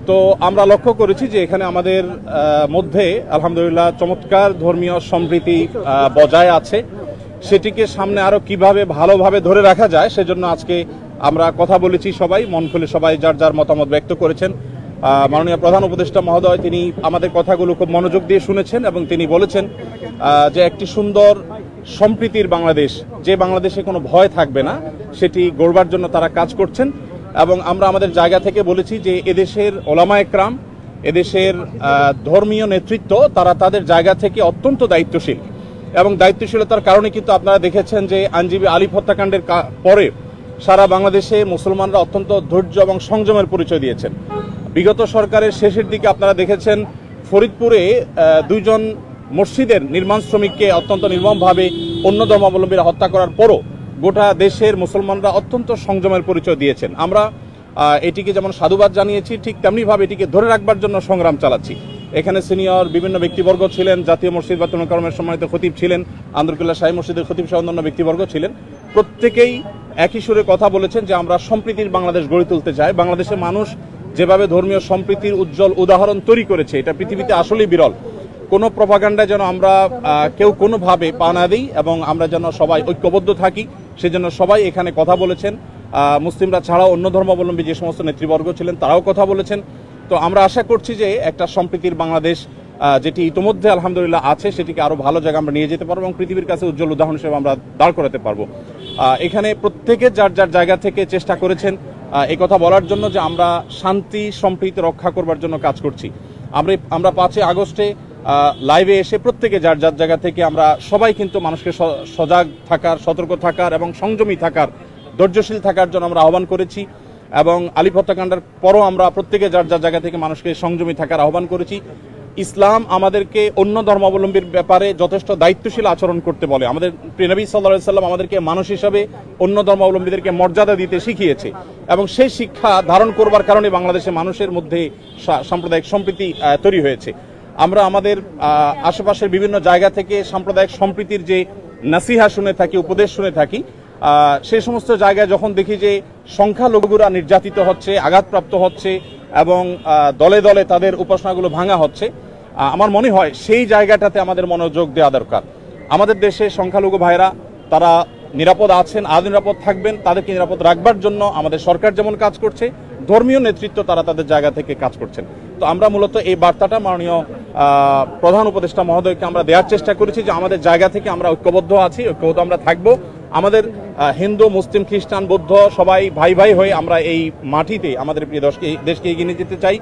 তো আমরা লক্ষ্য করেছি যে এখানে আমাদের মধ্যে আলহামদুলিল্লাহ চমৎকার ধর্মীয় সম্প্রীতি বজায় আছে। সেটিকে সামনে আরো কিভাবে ভালোভাবে ধরে রাখা যায় সেজন্য আজকে আমরা কথা বলেছি, সবাই মন খুলে সবাই যার যার মতামত ব্যক্ত করেছেন। মাননীয় প্রধান উপদেষ্টা মহোদয় তিনি আমাদের কথাগুলো খুব মনোযোগ দিয়ে শুনেছেন এবং তিনি বলেছেন যে একটি সুন্দর সম্প্রীতির বাংলাদেশ, যে বাংলাদেশে কোনো ভয় থাকবে না, সেটি গড়বার জন্য তারা কাজ করছেন। এবং আমরা আমাদের জায়গা থেকে বলেছি যে এদেশের ওলামা একরাম, এদেশের ধর্মীয় নেতৃত্ব তারা তাদের জায়গা থেকে অত্যন্ত দায়িত্বশীল এবং দায়িত্বশীলতার কারণে কিন্তু আপনারা দেখেছেন যে আইনজীবী আলিফ হত্যাকাণ্ডের পরে সারা বাংলাদেশে মুসলমানরা অত্যন্ত ধৈর্য এবং সংযমের পরিচয় দিয়েছেন। বিগত সরকারের শেষের দিকে আপনারা দেখেছেন ফরিদপুরে দুইজন মসজিদের নির্মাণ শ্রমিককে অত্যন্ত নির্মমভাবে অন্য ধর্মাবলম্বীরা হত্যা করার পরও গোটা দেশের মুসলমানরা অত্যন্ত সংযমের পরিচয় দিয়েছেন। আমরা এটিকে যেমন সাধুবাদ জানিয়েছি, ঠিক তেমনিভাবে এটিকে ধরে রাখবার জন্য সংগ্রাম চালাচ্ছি। এখানে সিনিয়র বিভিন্ন ব্যক্তিবর্গ ছিলেন, জাতীয় মসজিদ বায়তুল মোকাররমের সম্মানিত খতিব ছিলেন, আন্দরকুল্লাহ শাহী মসজিদের খতিব সহ অন্যান্য ব্যক্তিবর্গ ছিলেন। প্রত্যেকেই একই সুরে কথা বলেছেন যে আমরা সম্প্রীতির বাংলাদেশ গড়ে তুলতে চাই। বাংলাদেশের মানুষ যেভাবে ধর্মীয় সম্প্রীতির উজ্জ্বল উদাহরণ তৈরি করেছে, এটা পৃথিবীতে আসলেই বিরল। কোনো প্রপাগান্ডায় যেন আমরা কেউ কোনোভাবে পা না দিই এবং আমরা যেন সবাই ঐক্যবদ্ধ থাকি, সেজন্য সবাই এখানে কথা বলেছেন। মুসলিমরা ছাড়াও অন্য ধর্মাবলম্বী যে সমস্ত নেতৃবর্গ ছিলেন তারাও কথা বলেছেন। তো আমরা আশা করছি যে একটা সম্প্রীতির বাংলাদেশ যেটি ইতোমধ্যে আলহামদুলিল্লাহ আছে, সেটিকে আরো ভালো জায়গা আমরা নিয়ে যেতে পারবো এবং পৃথিবীর কাছে উজ্জ্বল উদাহরণ হিসেবে আমরা দাঁড় করাতে পারবো। এখানে প্রত্যেকে যার যার জায়গা থেকে চেষ্টা করেছেন এই কথা বলার জন্য যে আমরা শান্তি সম্প্রীতি রক্ষা করবার জন্য কাজ করছি। আমরা 5 আগস্টে লাইভে এসে প্রত্যেকে যার যার জায়গা থেকে আমরা সবাই কিন্তু মানুষকে সজাগ থাকার, সতর্ক থাকার এবং সংযমী থাকার, ধৈর্যশীল থাকার জন্য আমরা আহ্বান করেছি। এবং আলিফ হত্যাকাণ্ডের পরও আমরা প্রত্যেকে যার যার জায়গা থেকে মানুষকে সংযমী থাকার আহ্বান করেছি। ইসলাম আমাদেরকে অন্য ধর্মাবলম্বীর ব্যাপারে যথেষ্ট দায়িত্বশীল আচরণ করতে বলে। আমাদের প্রিয় নবী সাল্লাল্লাহু আলাইহি সাল্লাম আমাদেরকে মানুষ হিসাবে অন্য ধর্মাবলম্বীদেরকে মর্যাদা দিতে শিখিয়েছে এবং সেই শিক্ষা ধারণ করবার কারণে বাংলাদেশের মানুষের মধ্যে সাম্প্রদায়িক সম্প্রীতি তৈরি হয়েছে। আমরা আমাদের আশেপাশের বিভিন্ন জায়গা থেকে সাম্প্রদায়িক সম্প্রীতির যে নাসিহা শুনে থাকি, উপদেশ শুনে থাকি, সেই সমস্ত জায়গায় যখন দেখি যে সংখ্যালঘুরা নির্যাতিত হচ্ছে, আঘাতপ্রাপ্ত হচ্ছে এবং দলে দলে তাদের উপাসনাগুলো ভাঙা হচ্ছে, আমার মনে হয় সেই জায়গাটাতে আমাদের মনোযোগ দেওয়া দরকার। আমাদের দেশে সংখ্যালঘু ভাইরা তারা নিরাপদ আছেন, আজ নিরাপদ থাকবেন, তাদেরকে নিরাপদ রাখবার জন্য আমাদের সরকার যেমন কাজ করছে, ধর্মীয় নেতৃত্ব তারা তাদের জায়গা থেকে কাজ করছেন। তো আমরা মূলত এই বার্তাটা মাননীয় প্রধান উপদেষ্টা মহোদয়কে আমরা দেওয়ার চেষ্টা করেছি যে আমাদের জায়গা থেকে আমরা ঐক্যবদ্ধ আছি, ঐক্যবদ্ধ আমরা থাকবো। আমাদের হিন্দু, মুসলিম, খ্রিস্টান, বৌদ্ধ সবাই ভাই ভাই হয়ে আমরা এই মাটিতে আমাদের প্রিয় দেশকে এগিয়ে নিয়ে যেতে চাই।